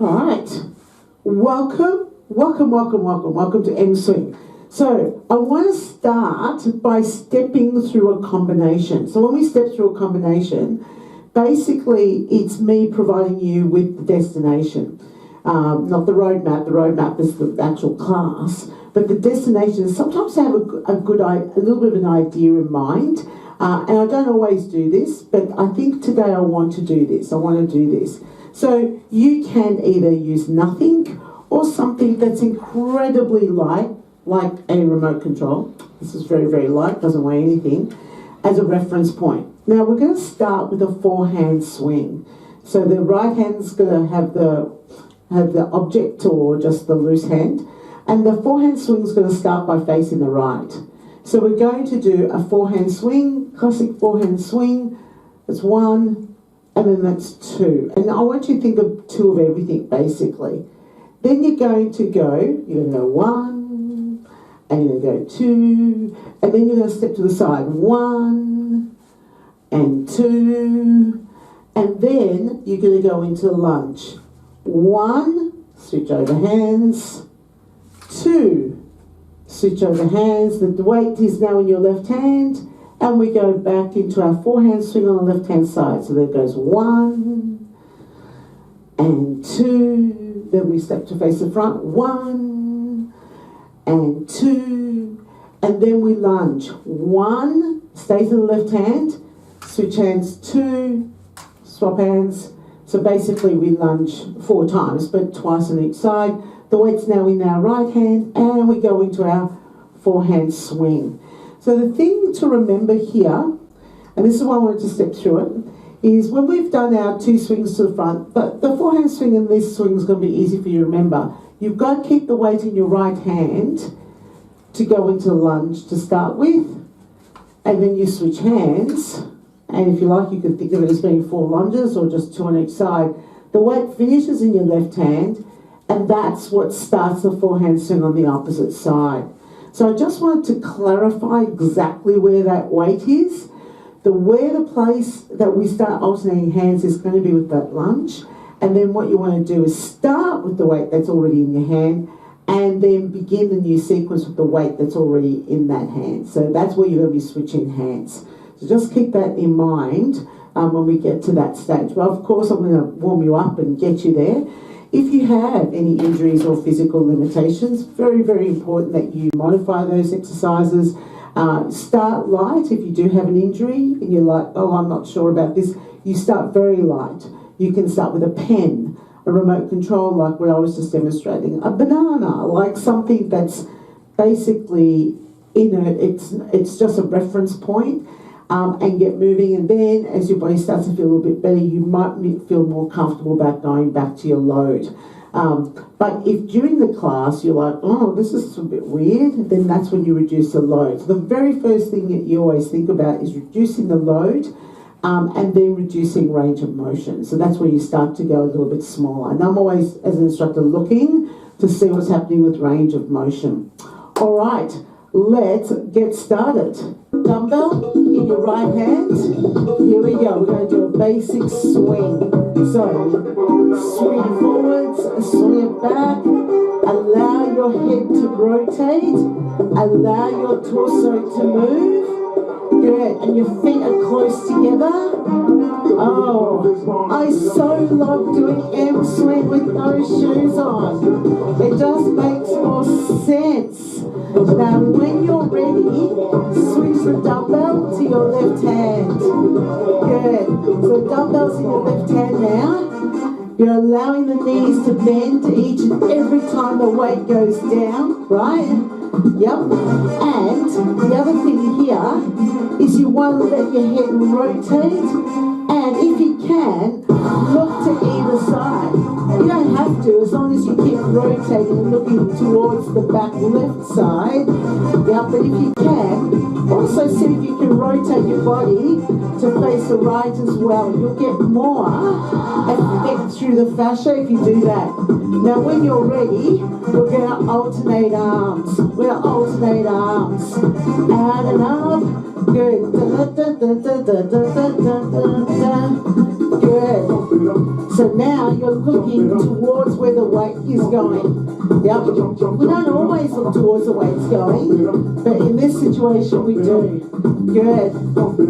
All right, welcome to mSwing. So I want to start by stepping through a combination. So when we step through a combination, basically it's me providing you with the destination, not the roadmap. The roadmap is the actual class, but the destination is sometimes I have a little bit of an idea in mind, and I don't always do this, but I think today I want to do this. I want to do this. So you can either use nothing or something that's incredibly light, like a remote control. This is very, very light, doesn't weigh anything, as a reference point. Now we're going to start with a forehand swing. So the right hand's going to have the object or just the loose hand, and the forehand swing is going to start by facing the right. So we're going to do a forehand swing, classic forehand swing. That's one. And then that's two. And I want you to think of two of everything, basically. Then you're going to go one, and you're going to go two, and then you're going to step to the side. One, and two, and then you're going to go into the lunge. One, switch over hands. Two, switch over hands. The weight is now in your left hand. And we go back into our forehand swing on the left-hand side. So there goes one and two. Then we step to face the front. One and two. And then we lunge. One, stays in the left hand. Switch hands. Two, swap hands. So basically we lunge 4 times, but twice on each side. The weight's now in our right hand. And we go into our forehand swing. So the thing to remember here, and this is why I wanted to step through it, is when we've done our 2 swings to the front, but the forehand swing and this swing is going to be easy for you to remember. You've got to keep the weight in your right hand to go into the lunge to start with, and then you switch hands, and if you like you can think of it as being 4 lunges or just 2 on each side. The weight finishes in your left hand, and that's what starts the forehand swing on the opposite side. So I just wanted to clarify exactly where that weight is. The place that we start alternating hands is going to be with that lunge. And then what you want to do is start with the weight that's already in your hand and then begin the new sequence with the weight that's already in that hand. So that's where you're going to be switching hands. So just keep that in mind when we get to that stage. But of course I'm going to warm you up and get you there. If you have any injuries or physical limitations, very, very important that you modify those exercises. Start light if you do have an injury and you're like, oh, I'm not sure about this. You start very light. You can start with a pen, a remote control like what I was just demonstrating, a banana, like something that's basically inert. It's just a reference point. And get moving, and then as your body starts to feel a little bit better, you might feel more comfortable about going back to your load. But if during the class you're like, oh, this is a bit weird, then that's when you reduce the load. So the very first thing that you always think about is reducing the load and then reducing range of motion. So that's where you start to go a little bit smaller. And I'm always, as an instructor, looking to see what's happening with range of motion. All right, let's get started. Dumbbell in your right hand. Here we go. We're going to do a basic swing. So, swing it forwards, swing it back. Allow your head to rotate. Allow your torso to move. Good. And your feet are close together. Oh, I so love doing mSwing with no shoes on. It just makes more sense. Now, when you're ready, switch the dumbbell to your left hand. Good. So dumbbells in your left hand now. You're allowing the knees to bend each and every time the weight goes down, right? Yep. And the other thing here is you want to let your head rotate. And if you can, look to either side. You don't have to, as long as you keep rotating and looking towards the back left side. Yeah, but if you can, also see if you can rotate your body to face the right as well. You'll get more effect through the fascia if you do that. Now when you're ready, we're going to alternate arms. We're going to alternate arms. Out and up. Good. Good. So now you're looking towards where the weight is going. Yep. We don't always look towards the weight's going, but in this situation we do. Good.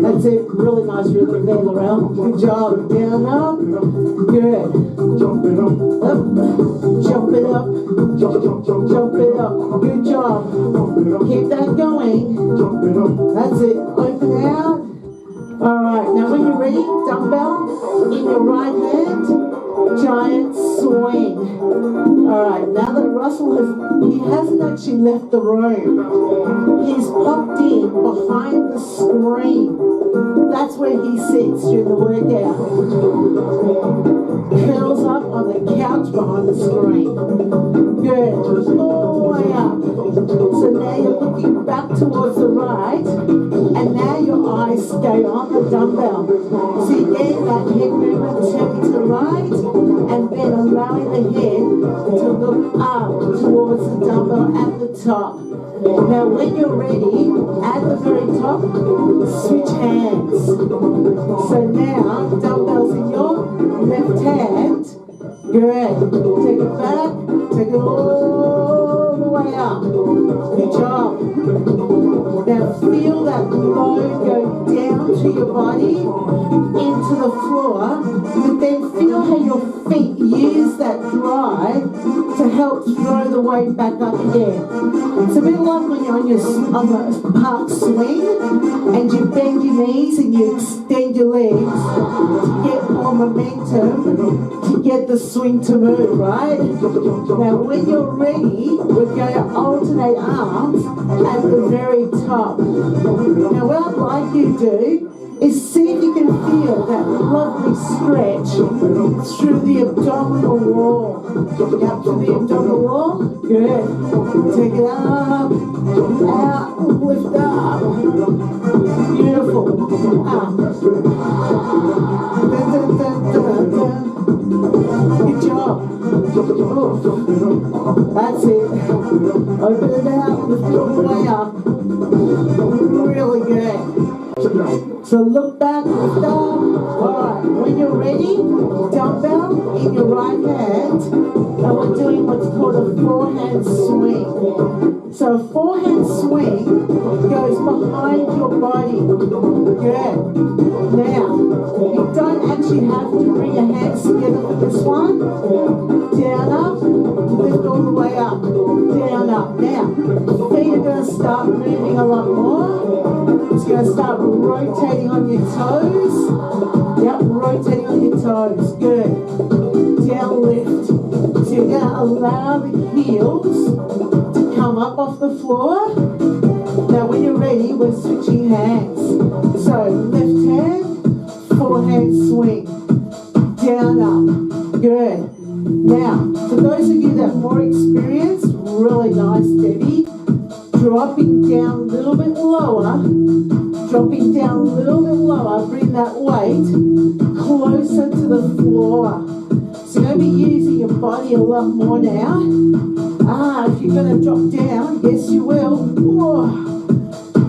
That's it. Really nice rhythm there, Laurel. Good job. Down, up. Good. Jump it up. Jump it up. Jump it up. Good job. Keep that going. That's it. Open out. Alright, now when you're ready, dumbbell in your right hand, giant swing. Alright, now that Russell hasn't actually left the room. He's popped in behind the screen. That's where he sits during the workout. Curls up on the couch behind the screen. Good. All the way up. So now you're looking back towards the right, and now your eyes stay on the dumbbell. So you get that head movement turning to the right, and then allowing the head to look up towards the dumbbell at the top. Now when you're ready, at the very top, switch hands. So now, dumbbells in your left hand. Good. Take it back, take it all the way up. Good job. Now feel that load go down to your body, into the floor, but then feel how your feet use that drive to help throw the weight back up again. It's a bit like when you're on the park swing and you bend your knees and you extend your legs to get more momentum, to get the swing to move, right? Now when you're ready, we're going to alternate arms at the very top. Now what I'd like you to do is see if you can feel that lovely stretch through the abdominal wall. Up to the abdominal wall. Good. Take it up, out, lift up. Beautiful. Up. Good job. That's it. Open it out, lift it all the way up. Really good. So look back, lift up. Alright, when you're ready, dumbbell in your right hand, and we're doing what's called a forehand swing. So a forehand swing goes behind your body. Good. Now, you don't actually have to bring your hands together for this one. Down, up, lift all the way up. Down, up. Now, feet are going to start moving a lot more. It's going to start rotating on your toes. Yep, rotating on your toes. Good. Down, lift. So you're going to allow the heels to come up off the floor. Now when you're ready, we're switching hands. So left hand, forehand swing. Down, up. Good. Now, for those of you that are more experienced, really nice, Debbie. Dropping down a little bit lower, dropping down a little bit lower, bring that weight closer to the floor. So you're going to be using your body a lot more now. If you're going to drop down, yes you will. Oh,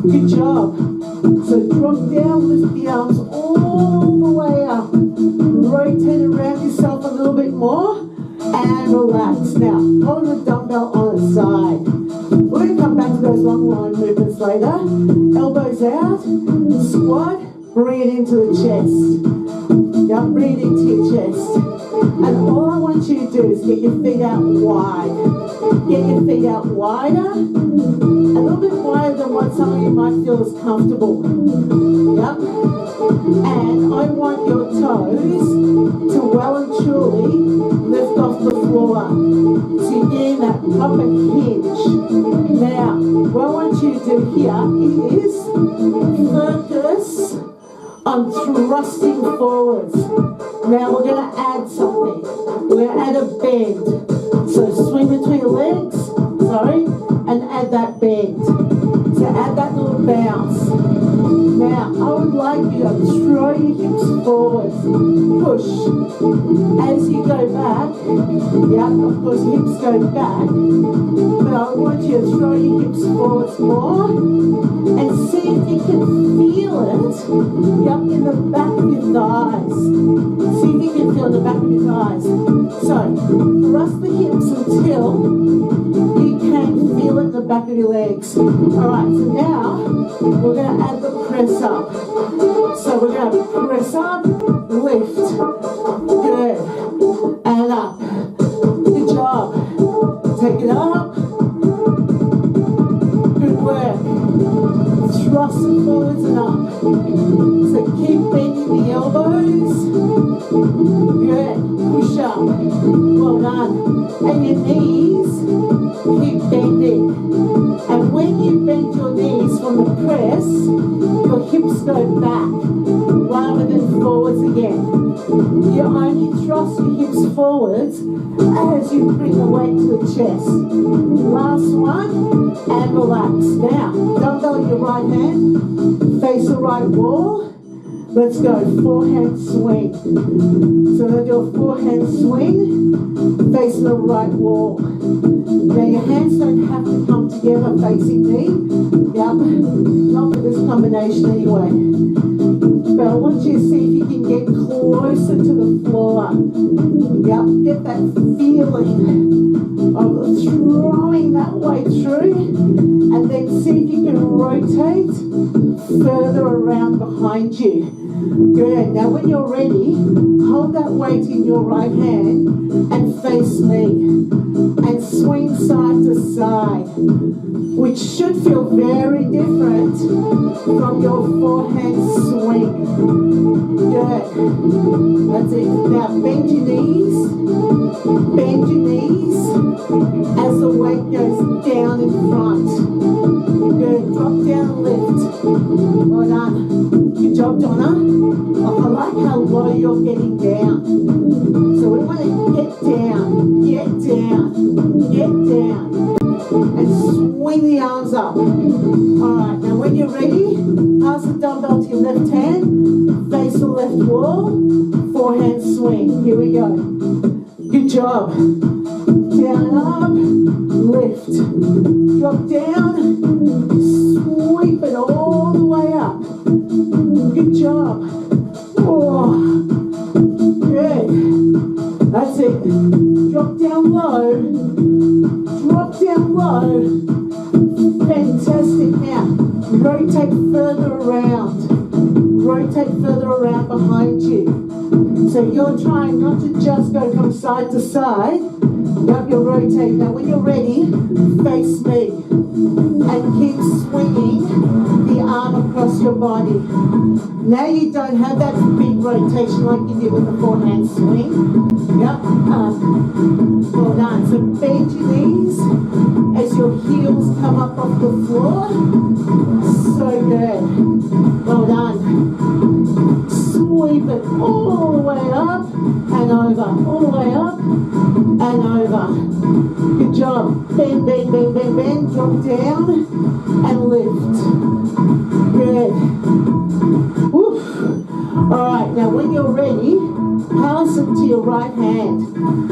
good job. So drop down, lift the arms all the way up. Rotate around yourself a little bit more and relax. Now, hold the dumbbell on its side. We're going to come back to those long line movements later. Elbows out, squat, bring it into the chest. Yep, bring it into your chest. And all I want you to do is get your feet out wide. Get your feet out wider, a little bit wider than what some of you might feel is comfortable. Yep. And I want your toes to well and truly lift off the floor. So you're getting that proper hinge. Now, what I want you to do here is focus on thrusting forwards. Now we're going to add something. We're going to add a bend. So swing between your legs, and add that bend. So add that little bounce. Now, I would like you to throw your hips forward, push. As you go back, yeah, of course your hips go back, but I want you to throw your hips forwards more and see if you can feel it, yep, in the back of your thighs. See if you can feel the back of your thighs. So, thrust the hips until you can feel it in the back of your legs. Alright, so now we're going to add the press up. So we're going to press up, lift, good, and up. Good job. Take it up. Good work. Thrust it forwards and up. So keep bending the elbows. Good. Push up. Well done. And your knees, keep bending. And when you bend your knees from the press, your hips go back rather than forwards again. You only thrust your hips forwards as you bring the weight to the chest. Last one, and relax. Now, dumbbell in your right hand, face the right wall. Let's go, forehand swing. So we're going to do a forehand swing, facing the right wall. Now your hands don't have to come together facing me. Yep, not for this combination anyway. But I want you to see if you can get closer to the floor. Yep, get that feeling of throwing that weight through, and then see if you can rotate further around behind you. Good. Now when you're ready, hold that weight in your right hand and face me. And swing side to side, which should feel very different from your forehand swing. Good. That's it. Now bend your knees. Bend your knees as the weight goes down in front. Good. Drop down and lift. Well done. Good job, Donna. I like how low you're getting down. So we want to get down, get down, get down, and swing the arms up. Alright, now when you're ready, pass the dumbbell to your left hand, face the left wall, forehand swing. Here we go. Good job. Down and up, lift. Drop down, sweep it all the way up. Good job. Oh, good. That's it. Drop down low. Drop down low. Fantastic. Now, rotate further around. Rotate further around behind you. So you're trying not to just go from side to side. Yep, you're rotating. Now when you're ready, face me. And keep swinging the arm across your body. Now you don't have that big rotation like you did with the forehand swing. Yep, well done. So bend your knees as your heels come up off the floor. So good. Well done. Sweep it all the way up and over. All the way up and over. Good job. Bend, bend, bend, bend, bend. Drop down and lift. Good. Woof. Alright, now when you're ready, pass it to your right hand.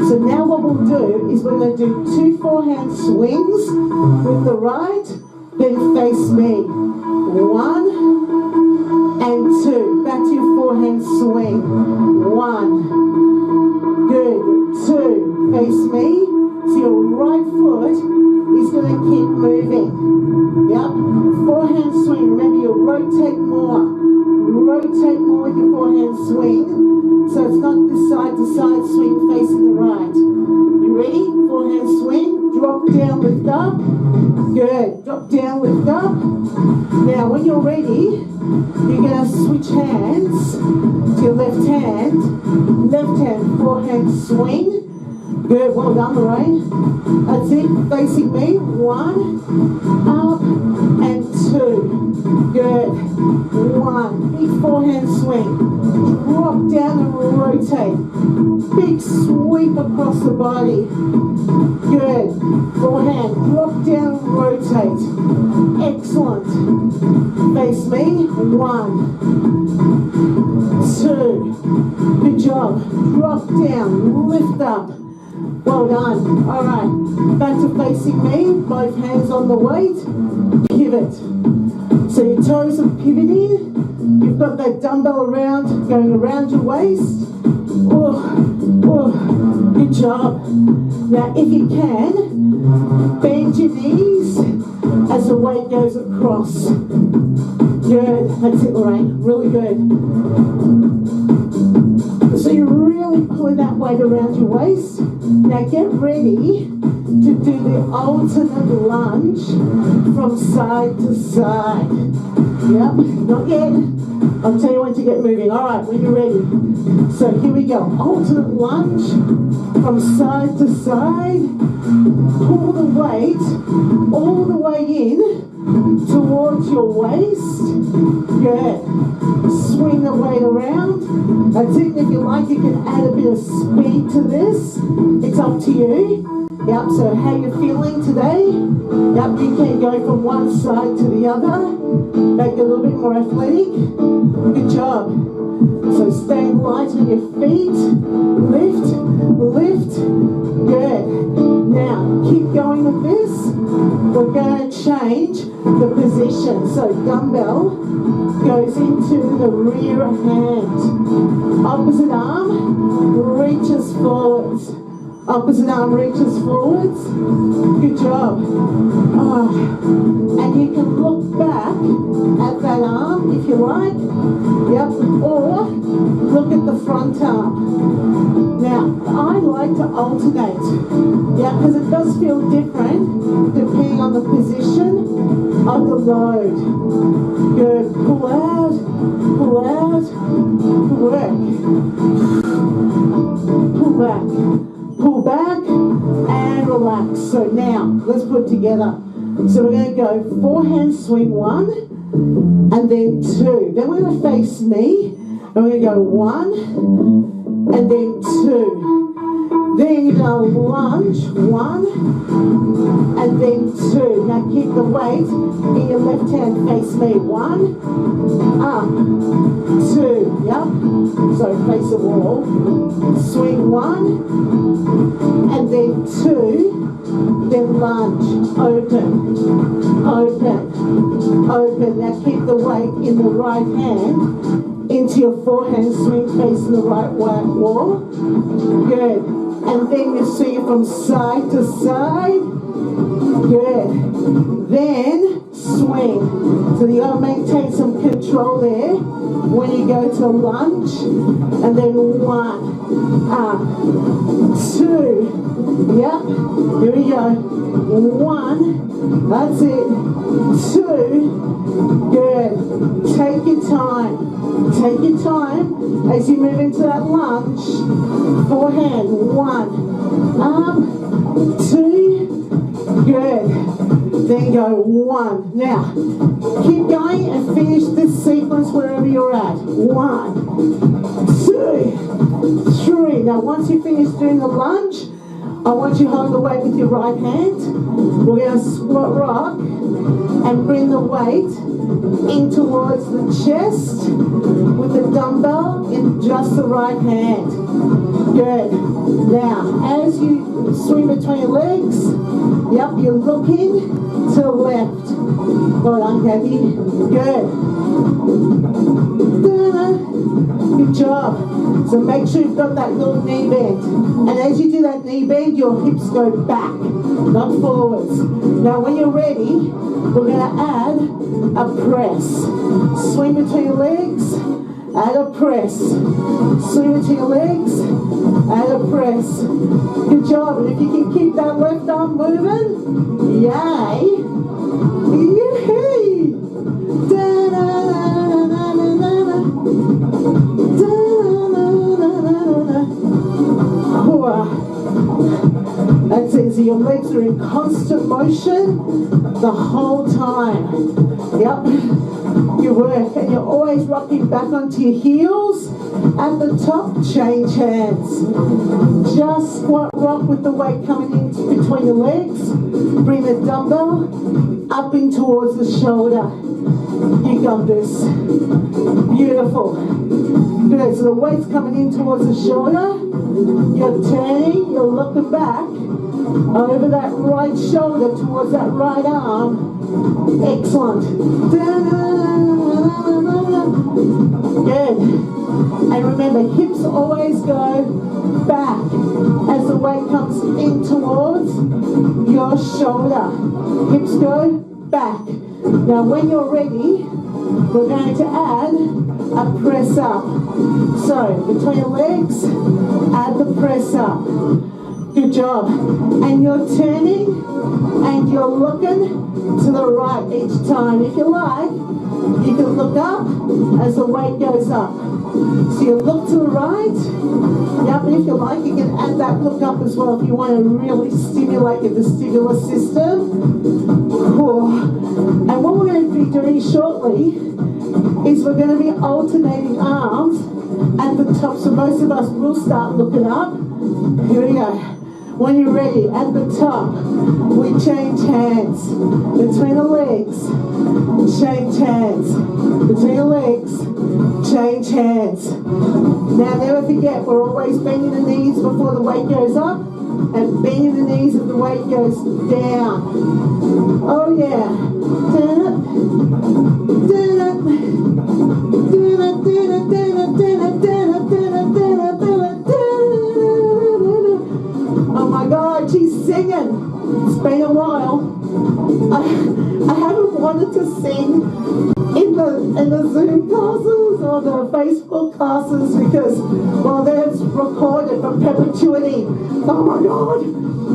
So now what we'll do is we're going to do 2 forehand swings with the right, then face me. 1 and 2. Back to your forehand swing. 1. Good. 2. Face me. So your right foot is going to keep moving. Yep. Forehand swing. Remember, you rotate more. Rotate more with your forehand swing. So it's not the side to side swing facing the right. You ready? Forehand swing. Drop down, lift up. Good. Drop down, lift up. Now when you're ready, you're going to switch hands to your left hand. Left hand, forehand swing. Good, well done, Lorraine. That's it, facing me. 1, up, and 2. Good. 1, big forehand swing. Drop down and rotate. Big sweep across the body. Good. Forehand. Drop down, rotate. Excellent. Face me. 1, 2. Good job. Drop down, lift up. Well done. All right. Back to facing me. Both hands on the weight. Pivot. So your toes are pivoting. You've got that dumbbell around, going around your waist. Oh, oh, good job. Now, if you can, bend your knees as the weight goes across. Good. That's it, Lorraine. Really good. So you're really pulling that weight around your waist. Now get ready to do the alternate lunge from side to side. Yep, not yet. I'll tell you when to get moving. All right, when you're ready. So here we go. Alternate lunge from side to side. Pull the weight all the way in towards your waist. Good. Swing the weight around. That's it. If you like, you can add a bit of speed to this. It's up to you. Yep, so how you feeling today? Yep, you can go from one side to the other. Make it a little bit more athletic. Good job. So stay light on your feet. Lift, lift. Good. Now, keep going with this. We're going to change the position. So dumbbell goes into the rear hand. Opposite arm reaches forwards. Opposite arm reaches forwards. Good job. Oh. And you can look back at that arm if you like. Yep. Or look at the front arm. Now, I like to alternate. Yeah, because it does feel different depending on the position of the load. Good. Pull out. Pull out. Work. Pull back. Pull back and relax. So now, let's put it together. So we're going to go forehand swing 1 and then 2. Then we're going to face me and we're going to go 1 and then 2. Then you're going to lunge 1 and then 2. Now keep the weight in your left hand. Face me. 1, up, 2. Yep. So face the wall. Swing 1 and then 2. Then lunge. Open, open, open. Now keep the weight in the right hand into your forehand swing, facing the right wall. Good. And then you swing it from side to side. Good. Then swing. So you got to maintain some control there when you go to lunge. And then 1, up, 2. Yep. Here we go. 1. That's it. 2. Good. Take your time. Take your time as you move into that lunge. Forehand. 1. Up. 2. Good. Then go 1. Now, keep going and finish this sequence wherever you're at. 1, 2, 3. Now, once you finish doing the lunge, I want you to hold the weight with your right hand. We're going to squat rock and bring the weight in towards the chest with the dumbbell in just the right hand. Good. Now, as you swing between your legs, yep, you're looking to the left. Well done, Kathy. Good. Good job. So make sure you've got that little knee bend. And as you do that knee bend, your hips go back, not forwards. Now when you're ready, we're going to add a press. Swing between your legs, add a press. Swing between your legs, add a press. Good job. And if you can keep that left arm moving, yay. Yay. Da-da-da-da-da-da-da. That's it. So your legs are in constant motion the whole time. Yep. Good work. And you're always rocking back onto your heels. At the top, change hands. Just squat rock with the weight coming in between your legs. Bring the dumbbell up in towards the shoulder. You got this. Beautiful. Good. So the weight's coming in towards the shoulder. You're turning, you're looking back over that right shoulder towards that right arm. Excellent. Good. And remember, hips always go back as the weight comes in towards your shoulder. Hips go back. Now when you're ready, we're going to add a press up. So between your legs, add the press up. Good job. And you're turning and you're looking to the right each time. If you like, you can look up as the weight goes up. So you look to the right. Yep, and if you like, you can add that look up as well if you want to really stimulate your vestibular system. And what we're going to be doing shortly is we're going to be alternating arms at the top. So most of us will start looking up. Here we go. When you're ready, at the top, we change hands between the legs, change hands between the legs, change hands. Now never forget, we're always bending the knees before the weight goes up and bending the knees as the weight goes down. Oh yeah. Turn it, turn it, turn it, turn it, turn it, turn it, turn it, turn it, turn it, turn it. Oh my God, she's singing. It's been a while. I haven't wanted to sing in the Zoom classes or the Facebook classes because, well, they're recorded for perpetuity. Oh my God.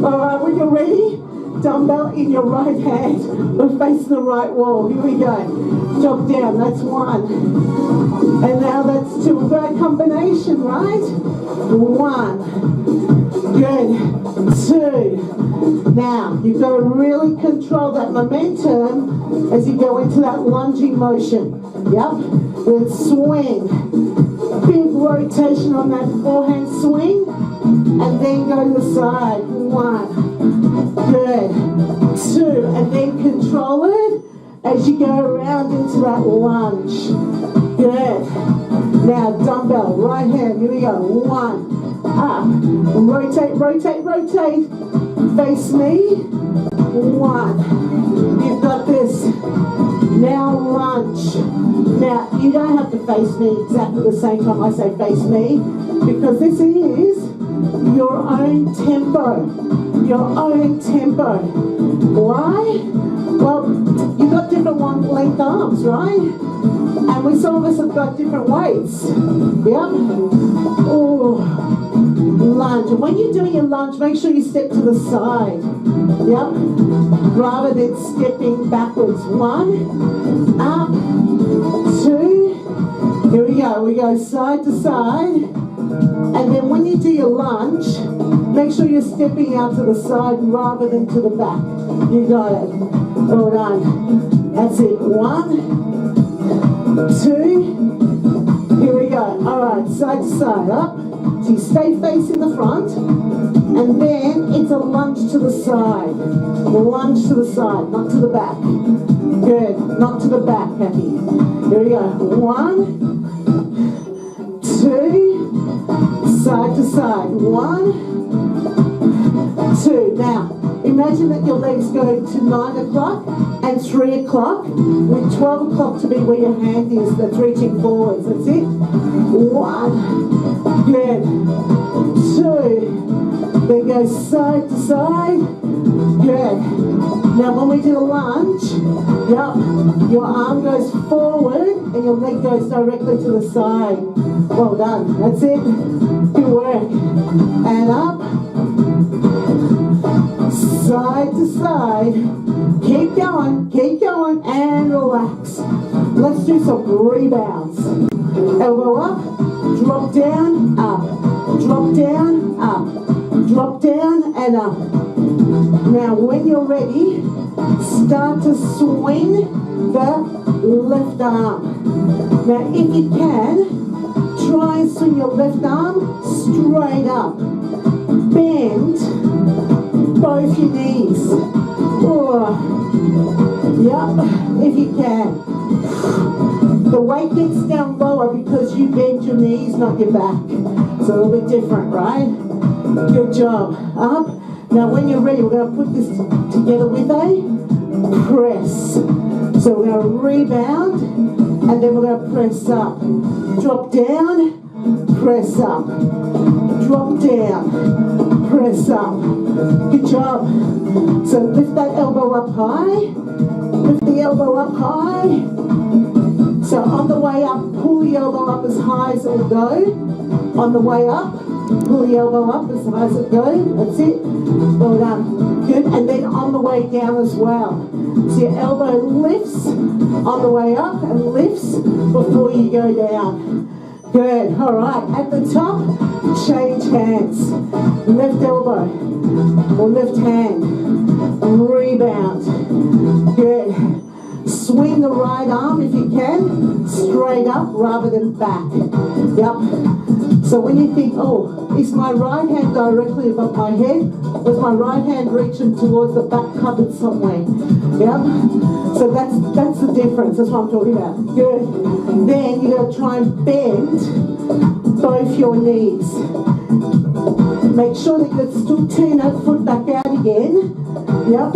All right, when you're ready, dumbbell in your right hand. We're facing the right wall. Here we go. Drop down. That's one. And now that's two. We've got a combination, right? One. Good. Two. Now, you've got to really control that momentum as you go into that lunging motion. Yep. With swing. Big rotation on that forehand swing. And then go to the side. One. Good. Two. And then control it as you go around into that lunge. Good. Now, dumbbell, right hand. Here we go. One. Up. Rotate, rotate, rotate. Face me. One. You've got this. Now lunge. Now, you don't have to face me exactly the same time I say face me, because this is your own tempo. Your own tempo. Why? Well, you've got different length arms, right? And some of us have got different weights. Yep. Oh. Lunge. And when you're doing your lunge, make sure you step to the side. Yep. Rather than stepping backwards. One. Up. Two. Here we go. We go side to side. And then when you do your lunge, make sure you're stepping out to the side rather than to the back. You got it. All done. That's it. One. Two. Here we go. All right. Side to side. Up. So you stay facing the front, and then it's a lunge to the side. Lunge to the side, not to the back. Good, not to the back, Kathy. Here we go. One, two, side to side. One, two. Now, imagine that your legs go to 9 o'clock and 3 o'clock, with 12 o'clock to be where your hand is, that's reaching forwards. That's it. One. Good. Two. Then go side to side. Good. Now when we do a lunge, yep, your arm goes forward and your leg goes directly to the side. Well done. That's it. Good work. And up. Side to side. Keep going, and relax. Let's do some rebounds. Elbow up. Drop down, up, drop down, up, drop down and up. Now when you're ready, start to swing the left arm. Now if you can, try and swing your left arm straight up. Bend both your knees. Yep, if you can. The weight gets down lower because you bend your knees, not your back. It's a little bit different, right? Good job. Up. Now when you're ready, we're going to put this together with a press. So we're going to rebound, and then we're going to press up. Drop down, press up. Drop down, press up. Good job. So lift that elbow up high. Lift the elbow up high. So on the way up, pull the elbow up as high as it will go. On the way up, pull the elbow up as high as it goes. That's it. Well done. Good. And then on the way down as well. So your elbow lifts on the way up and lifts before you go down. Good. All right. At the top, change hands. Left elbow or left hand. Rebound. Good. Swing the right arm if you can, straight up rather than back. Yep. So when you think, oh, is my right hand directly above my head? Or is my right hand reaching towards the back cupboard somewhere? Yep. So that's the difference. That's what I'm talking about. Good. Then you're going to try and bend both your knees. Make sure that you still turn that foot back out again. Yep.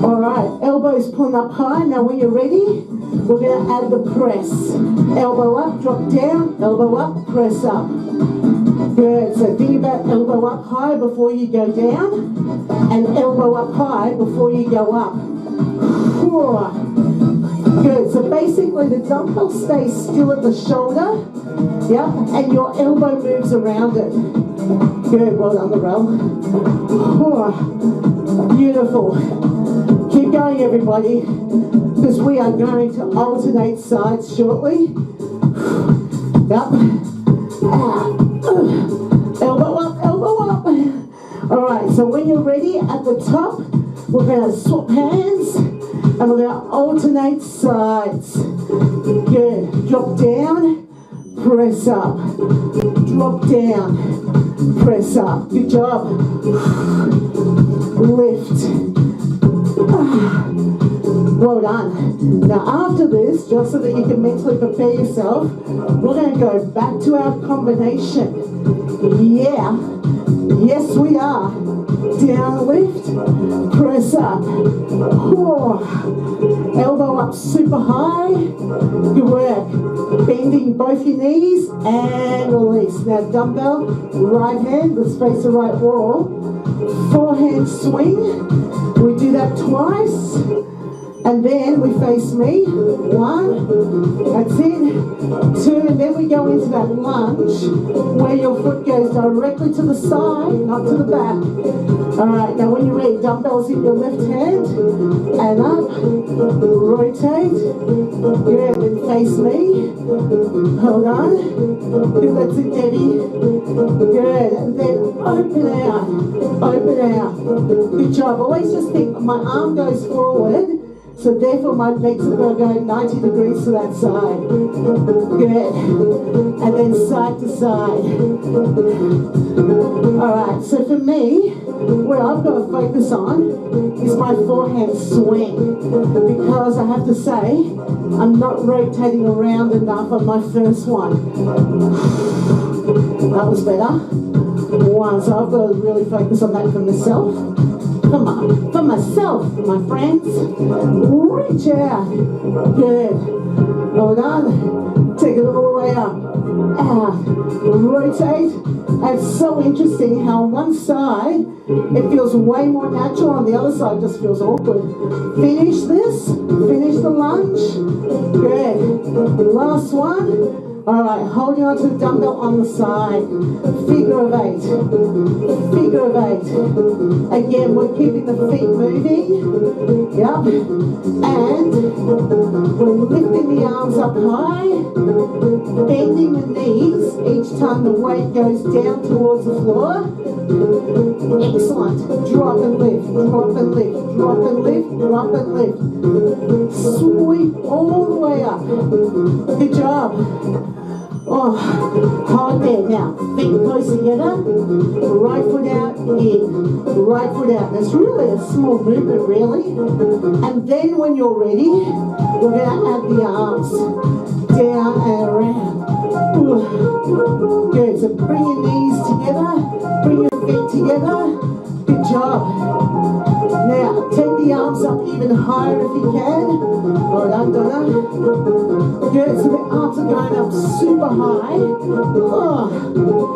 All right, elbows pulling up high. Now when you're ready, we're going to add the press. Elbow up, drop down, elbow up, press up. Good, so think about elbow up high before you go down, and elbow up high before you go up. Good, so basically the dumbbell stays still at the shoulder, yep, and your elbow moves around it. Good, well done, the roll. Beautiful. Keep going, everybody, because we are going to alternate sides shortly. Yep. Elbow up, elbow up. All right, so when you're ready, at the top, we're going to swap hands and we're going to alternate sides. Good. Drop down, press up. Drop down, press up. Good job. Lift. Well done. Now after this, just so that you can mentally prepare yourself, we're going to go back to our combination. Yeah. Yes, we are. Down, lift, press up. Elbow up super high. Good work. Bending both your knees and release. Now dumbbell, right hand, let's face the right wall. Forehand swing. We do that twice. And then we face me. 1, that's it. 2, and then we go into that lunge where your foot goes directly to the side, not to the back. All right, now when you're ready, dumbbells in your left hand, and up, rotate. Good, then face me. Hold on. Good, that's it, Debbie. Good, and then open out. Open out. Good job. Always just think my arm goes forward. So therefore my legs are going to go 90 degrees to that side. Good. And then side to side. Alright, so for me, what I've got to focus on is my forehand swing. Because I have to say, I'm not rotating around enough on my first one. That was better. 1, so I've got to really focus on that for myself. Come on, for myself, my friends. Reach out. Good. Hold on. Take it all the way up. Out. Rotate. And it's so interesting how on one side it feels way more natural, on the other side it just feels awkward. Finish this. Finish the lunge. Good. Last one. Alright, holding on to the dumbbell on the side. Figure of 8. Figure of 8. Again, we're keeping the feet moving. Yep. And we're lifting the arms up high, bending the knees each time the weight goes down towards the floor. Excellent. Drop and lift, drop and lift, drop and lift, drop and lift. Sweep all the way up. Good job. Oh, hold there now. Feet close together. Right foot out, in. Right foot out. That's really a small movement, really. And then when you're ready, we're going to add the arms down and around. Good. So bring your knees together. Bring your feet together. Good job. Now, take the arms up even higher if you can. Well done, Donna. Good, so the arms are going up super high. Oh,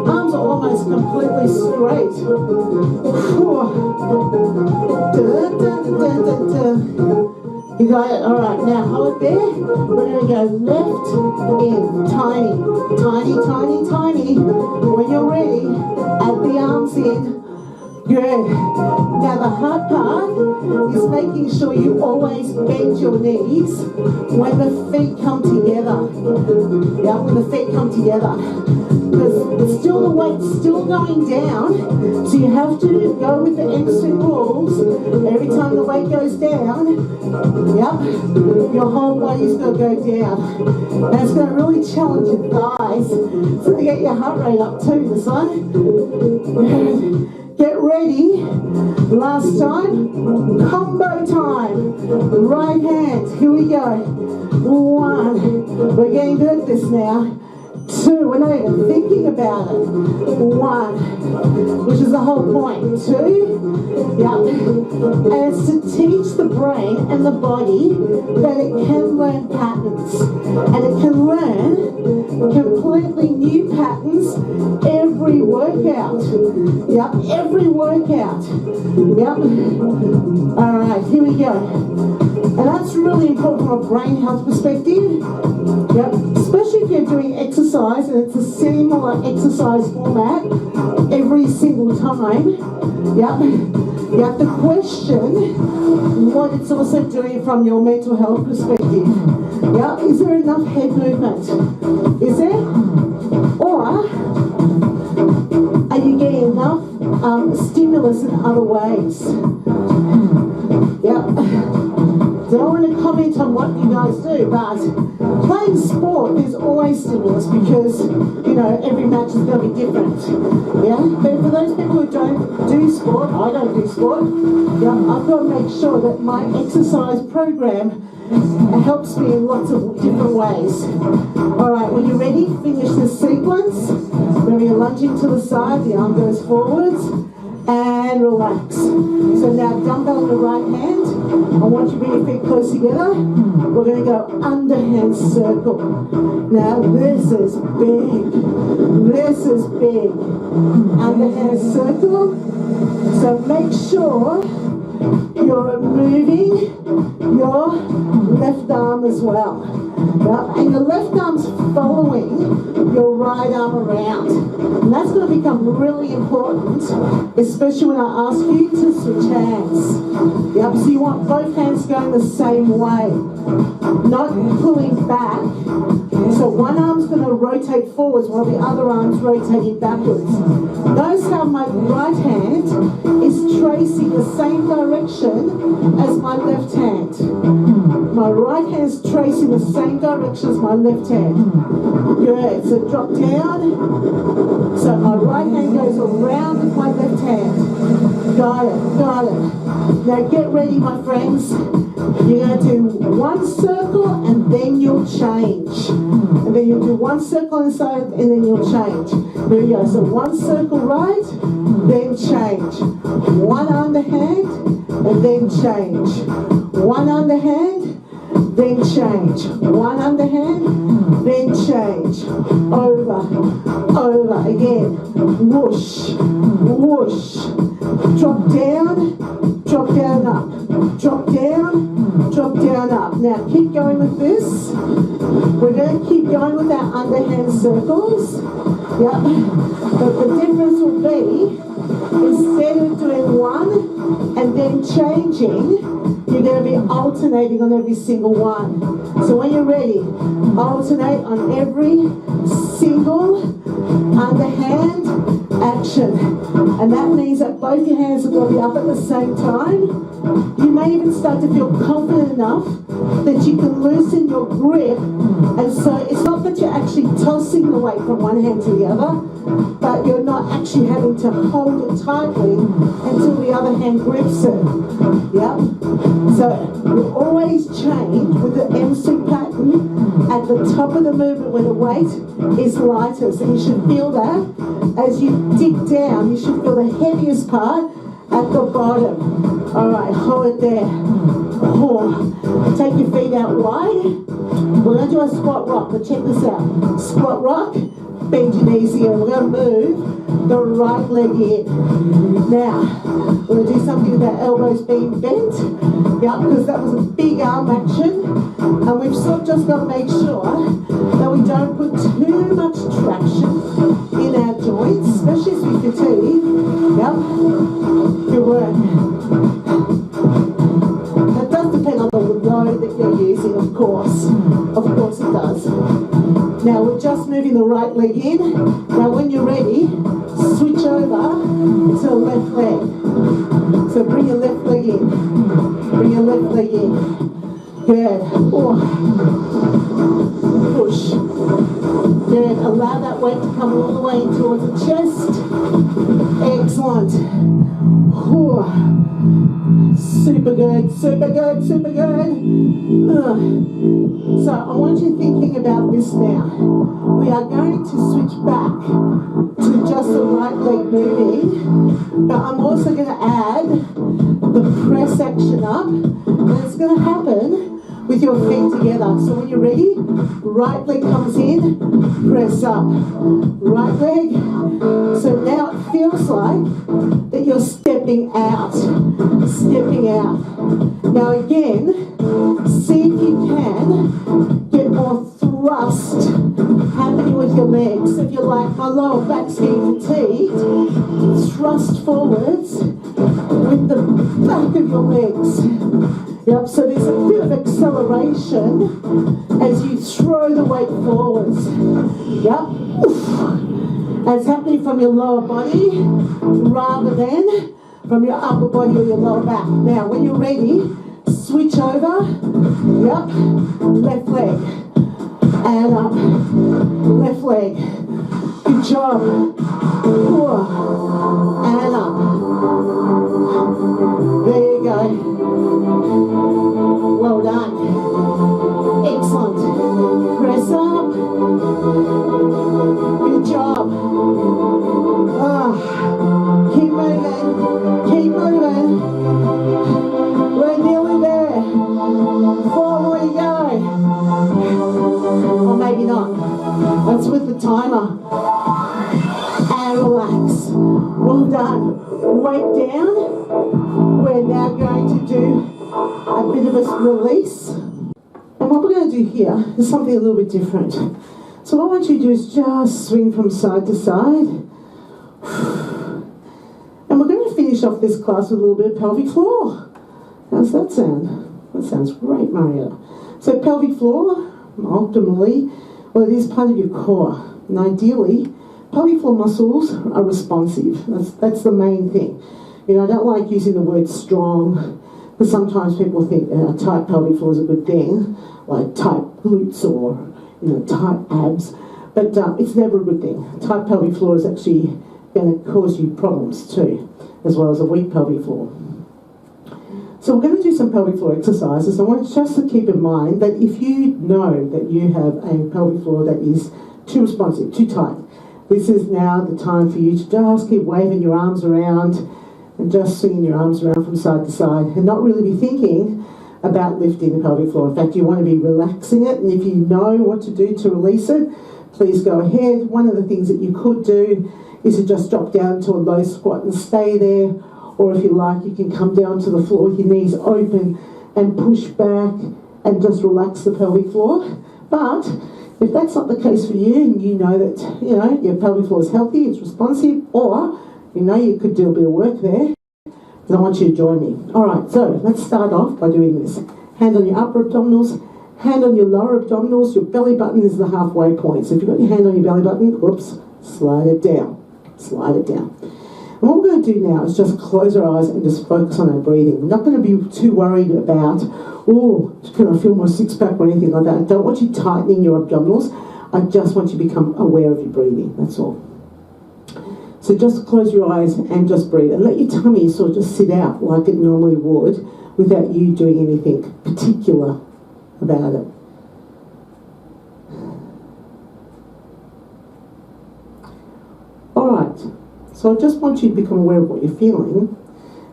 arms are almost completely straight. You got it? Alright, now hold there. We're going to go left, in, tiny, tiny, tiny, tiny. When you're ready, add the arms in. Good. Now the hard part is making sure you always bend your knees when the feet come together. Yeah, when the feet come together. Because it's still the weight's still going down, so you have to go with the mSwing rules. Every time the weight goes down, yep, your whole body's going to go down. And it's going to really challenge your thighs. It's going to get your heart rate up too, this one. Get ready. Last time. Combo time. Right hand. Here we go. 1. We're getting good at this now. 2. We're not even thinking about it. 1. Which is the whole point. 2. Yep. And it's to teach the brain and the body that it can learn patterns. And it can learn completely new patterns every workout. Yep, every workout. Yep. Alright, here we go. And that's really important from a brain health perspective. Yep, especially if you're doing exercise and it's a similar exercise format every single time. Yep. You have to question what it's also doing from your mental health perspective. Yeah, is there enough head movement? Is there? Or are you getting enough stimulus in other ways? Yeah. Don't want to comment on what you guys do, but playing sport is always stimulus because, you know, every match is going to be different. Yeah? But for those people who don't do sport, I don't do sport, yeah, I've got to make sure that my exercise program helps me in lots of different ways. Alright, when you're ready, finish this sequence. When you're lunging to the side, the arm goes forwards. And relax. So now dumbbell in the right hand. I want you to bring your feet close together. We're going to go underhand circle. Now this is big. This is big. Underhand circle. So make sure you're moving your left arm as well. And your left arm's following your right arm around. And that's going to become really important, especially when I ask you to switch hands. Yep, so you want both hands going the same way, not pulling back. So one arm's going to rotate forwards while the other arm's rotating backwards. Notice how my right hand is tracing the same direction as my left hand. My right hand is tracing the same direction as my left hand. Good. So drop down. So my right hand goes around with my left hand. Got it. Got it. Now get ready, my friends. You're going to do one circle and then you'll change. And then you'll do one circle inside and then you'll change. There we go. So one circle right, then change. One underhand and then change. One underhand, then change. One underhand, then change. Over, over again. Whoosh, whoosh. Drop down up. Drop down, drop down, up. Now keep going with this. We're going to keep going with our underhand circles. Yep. But the difference will be, instead of doing one and then changing, you're going to be alternating on every single one. So when you're ready, alternate on every single underhand action. And that means that both your hands are going to be up at the same time. You may even start to feel confident enough that you can loosen your grip. And so it's not that you're actually tossing the weight from one hand to the other, but you're not actually having to hold it tightly until the other hand grips it. Yep. So you always change with the mSwing pattern at the top of the movement when the weight is lighter. So you should feel that as you dig down. You should feel the heaviest part at the bottom. All right, hold it there. Oh. Take your feet out wide. We're going to do a squat rock, but check this out. Squat rock, bend your knees here. We're going to move the right leg in. Now, we're going to do something with our elbows being bent. Yeah, because that was a big arm action. And we've sort of just got to make sure that we don't put too much traction in our joints, especially as we fatigue. Yep. Good work. That does depend on the load that you're using, of course. Of course it does. Now we're just moving the right leg in. Now when you're ready, switch over to the left leg. So bring your left leg in. Bring your left leg in. Good. Oh. Push. Good. Allow that weight to come all the way towards the chest. Excellent. Oh. Super good, super good, super good. So I want you thinking about this now. We are going to switch back to just the right leg moving, but I'm also going to add the press action up, and it's going to happen with your feet together. So when you're ready, right leg comes in, press up. Right leg. So now it feels like that you're stepping out. Stepping out. Now again, see if you can get more thrust happening with your legs. If you're like, my lower back's getting fatigued, thrust forwards with the back of your legs. Yep, so there's a bit of acceleration as you throw the weight forwards. Yep. Oof. And it's happening from your lower body rather than from your upper body or your lower back. Now, when you're ready, switch over. Yep. Left leg. And up. Left leg. Good job. And up. There you go. Well done. Excellent. Press up. Good job. Keep moving. Keep moving. We're nearly there. 4 more to go. Or maybe not. That's with the timer. And relax. Well done. Weight down. We're now going to do a bit of a release. And what we're going to do here is something a little bit different. So what I want you to do is just swing from side to side. And we're going to finish off this class with a little bit of pelvic floor. How's that sound? That sounds great, Mario. So pelvic floor, optimally, well, it is part of your core. And ideally, pelvic floor muscles are responsive. That's the main thing. You know, I don't like using the word strong, because sometimes people think tight pelvic floor is a good thing, like tight glutes or, you know, tight abs. But it's never a good thing. Tight pelvic floor is actually going to cause you problems too, as well as a weak pelvic floor. So we're going to do some pelvic floor exercises. I want you just to keep in mind that if you know that you have a pelvic floor that is too responsive, too tight, this is now the time for you to just keep waving your arms around and just swinging your arms around from side to side and not really be thinking about lifting the pelvic floor. In fact, you want to be relaxing it, and if you know what to do to release it, please go ahead. One of the things that you could do is to just drop down to a low squat and stay there, or if you like, you can come down to the floor with your knees open and push back and just relax the pelvic floor. But if that's not the case for you, and you know that your pelvic floor is healthy, it's responsive, or you could do a bit of work there, then I want you to join me. All right, so let's start off by doing this. Hand on your upper abdominals, hand on your lower abdominals. Your belly button is the halfway point. So if you've got your hand on your belly button, whoops, slide it down. Slide it down. And what we're going to do now is just close our eyes and just focus on our breathing. We're not going to be too worried about, can I feel my six-pack or anything like that. I don't want you tightening your abdominals. I just want you to become aware of your breathing. That's all. So just close your eyes and just breathe. And let your tummy sort of just sit out like it normally would without you doing anything particular about it. All right. So I just want you to become aware of what you're feeling.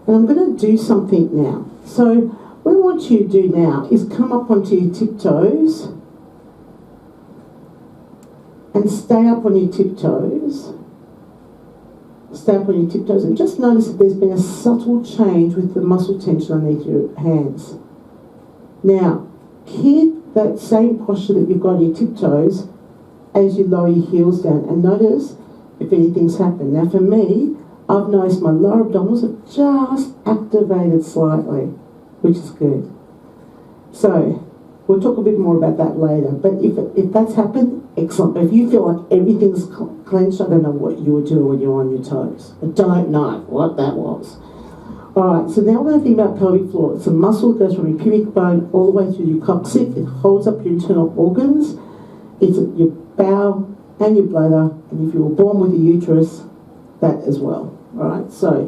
And I'm going to do something now. So what I want you to do now is come up onto your tiptoes and stay up on your tiptoes. Stay up on your tiptoes and just notice that there's been a subtle change with the muscle tension underneath your hands. Now, keep that same posture that you've got on your tiptoes as you lower your heels down, and notice if anything's happened. Now for me, I've noticed my lower abdominals have just activated slightly, which is good. So we'll talk a bit more about that later, but if that's happened, excellent. If you feel like everything's clenched, I don't know what you would do when you're on your toes. I don't know what that was. Alright, so now we're going to think about pelvic floor. It's a muscle that goes from your pubic bone all the way through your coccyx. It holds up your internal organs. It's your bowel and your bladder, and if you were born with a uterus, that as well. Alright, so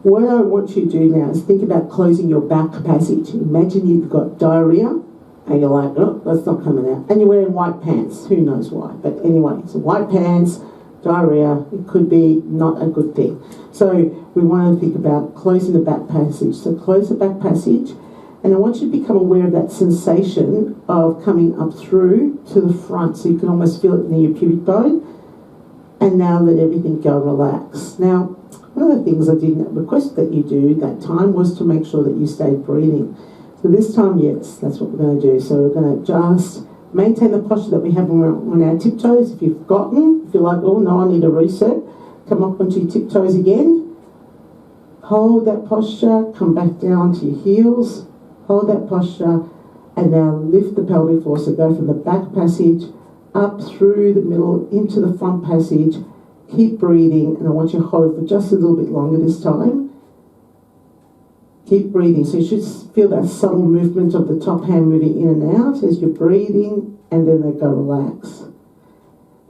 what I want you to do now is think about closing your back passage. Imagine you've got diarrhea, and you're like, oh, that's not coming out. And you're wearing white pants. Who knows why? But anyway, so white pants, diarrhea, it could be not a good thing. So we want to think about closing the back passage. So close the back passage, and I want you to become aware of that sensation of coming up through to the front, so you can almost feel it near your pubic bone. And now let everything go, relax. Now, one of the things I didn't request that you do that time was to make sure that you stayed breathing. So this time, yes, that's what we're going to do. So we're going to just maintain the posture that we have when we're on our tiptoes. If you've forgotten, if you're like, oh no, I need a reset, come up onto your tiptoes again. Hold that posture, come back down to your heels. Hold that posture, and now lift the pelvic floor. So go from the back passage up through the middle into the front passage. Keep breathing, and I want you to hold for just a little bit longer this time. Keep breathing. So you should feel that subtle movement of the top hand moving in and out as you're breathing, and then they go relax.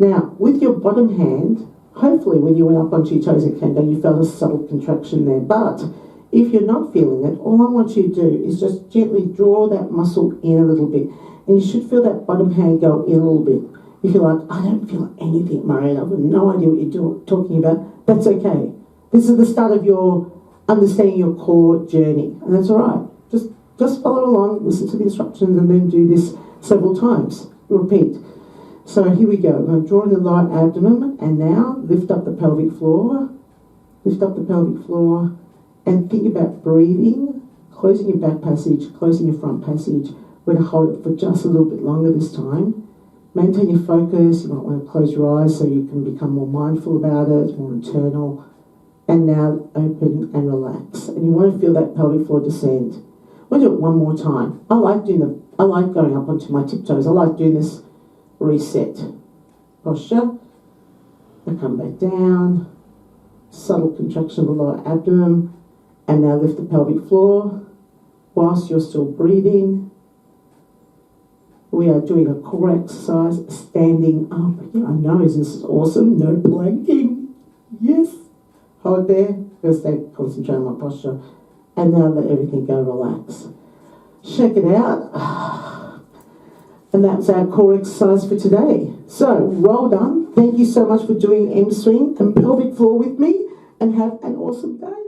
Now, with your bottom hand, hopefully when you went up onto your toes and came down, you felt a subtle contraction there. But if you're not feeling it, all I want you to do is just gently draw that muscle in a little bit. And you should feel that bottom hand go in a little bit. If you're like, I don't feel anything, Marianne, I've no idea what you're talking about, that's okay. This is the start of your understanding your core journey, and that's all right. Just follow along, listen to the instructions, and then do this several times. Repeat. So here we go. I'm going to draw in the lower abdomen, and now lift up the pelvic floor. Lift up the pelvic floor, and think about breathing, closing your back passage, closing your front passage. We're going to hold it for just a little bit longer this time. Maintain your focus. You might want to close your eyes so you can become more mindful about it, more internal. And now open and relax. And you want to feel that pelvic floor descend. We'll do it one more time. I like going up onto my tiptoes. I like doing this reset posture. I come back down. Subtle contraction of the lower abdomen. And now lift the pelvic floor whilst you're still breathing. We are doing a core exercise, standing up. Yeah, I know, this is awesome. No planking. Yes. Hold there, first stay, concentrate on my posture, and now let everything go, relax. Check it out. And that's our core exercise for today. So, well done. Thank you so much for doing mSwing and pelvic floor with me, and have an awesome day.